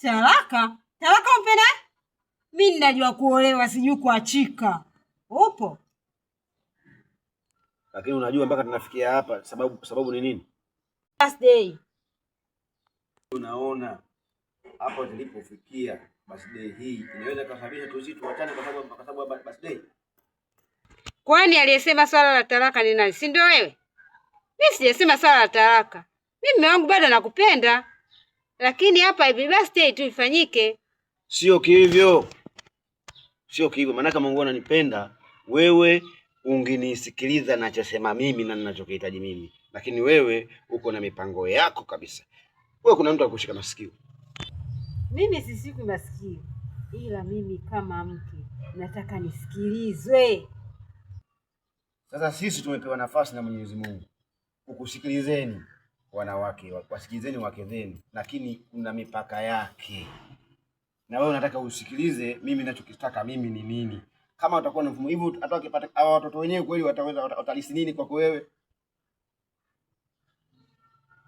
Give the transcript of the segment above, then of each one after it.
Talaka? Talaka umpenda? Mimi ninajua kuolewa sijui kuachika. Upo? Lakini unajua mpaka tunafikia hapa sababu ni nini? Birthday. Unaona hapo tulipofikia birthday hii inaweza kusababisha tuachane kwa sababu birthday. Kwani aliyesema swala la talaka ni nani? Si ndio wewe? Mimi sijasema swala la talaka. Mimi mume wangu bado nakupenda. Lakini hapa happy birthday tu ifanyike. Sio hivyo. Sio hivyo. Maana kama ungekuwa unanipenda wewe ungenisikiliza ninachosema mimi na ninachokihitaji mimi. Lakini wewe uko na mipango yako kabisa. Wewe kuna mtu akushika masikio. Mimi sisiku masikio. Ila mimi kama mke nataka nisikilizwe. Sasa sisi tumepewa nafasi na Mwenyezi Mungu kukusikilizeni wanawake, wasikilizeni wake zenu, lakini kuna mipaka yake. Na wewe unataka usikilize mimi ninachokitaka mimi ni nini? Kama utakuwa na mfumo hivyo hata ukipata hawa watoto wenyewe kweli watalisi nini kwako wewe?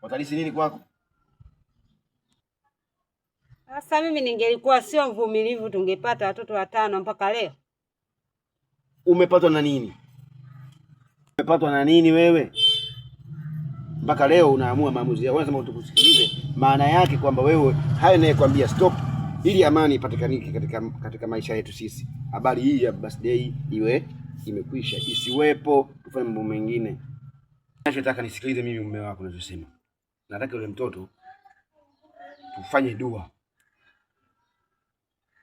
Watalisi nini kwako? Sasa mimi ningelikuwa sio mvumilivu tungepata watoto 5 mpaka leo. Umepatwa na nini? Umepatwa na nini wewe? Mpaka leo unaamua maamuzi yako, unasema utukusikilize. Maana yake kwamba wewe hayo nayekwambia stop ili amani ipatikanike katika maisha yetu sisi. Habari hii ya birthday iwe imekwisha, isiwepo, tufanye mambo mengine. Ninachotaka nisikilize mimi mume wako unachosema. Nataka yule mtoto tufanye dua.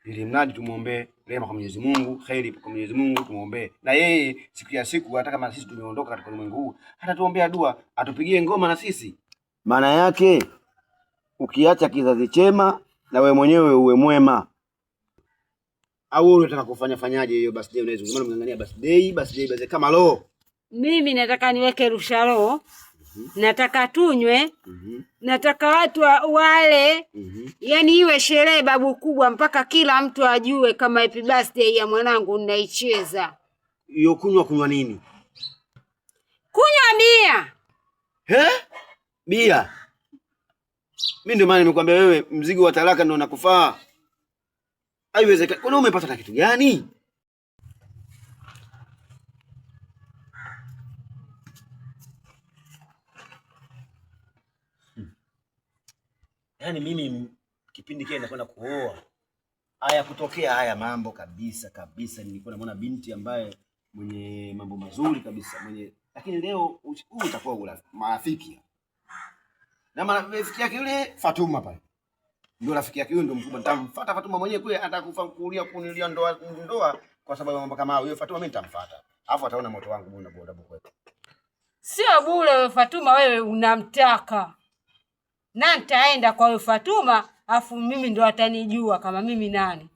Ili mradi tumuombe rehema kwa Mwenyezi Mungu, khairi kwa Mwenyezi Mungu tumuombe. Na yeye siku ya siku hata kama sisi tumeondoka katika ulimwengu huu, hata tuombea dua, atupigie ngoma na sisi. Maana yake ukiacha kizazi chema na wewe mwenyewe uwe mwema. Au wewe unataka kufanya fanyaje hiyo birthday unaweza maana mngangania birthday kama roho. Mimi nataka niweke rusha roho. Nataka tunywe. Nataka watu wale. Yaani iwe sherehe babu kubwa mpaka kila mtu ajue kama happy birthday ya mwanangu ninaicheza. Hiyo kunywa nini? Kunywa bia. Bia. Mimi ndio maana nimekwambia wewe mzigo wa talaka ndio unakufaa. Haiwezekani. Kwani umepata na kitu gani? Yaani mimi kipindi kile ninakwenda kuoa haya kutokea haya mambo kabisa nilikuwa namuona binti ambaye mwenye mambo mazuri kabisa lakini leo huu utakuwa marafiki. Na marafiki yake yule Fatuma pale. Ndio rafiki yake yule ndio mkubwa. Nitamfuata Fatuma mwenyewe kule atakufa kunilia ndoa kwa sababu mambo kama hayo. Yule Fatuma mimi nitamfuata. Alafu ataona moto wangu boda kwetu. Sio bure wewe Fatuma wewe unamtaka. Na nitaenda kwa wewe Fatuma, afu mimi ndo atanijua kama mimi nani.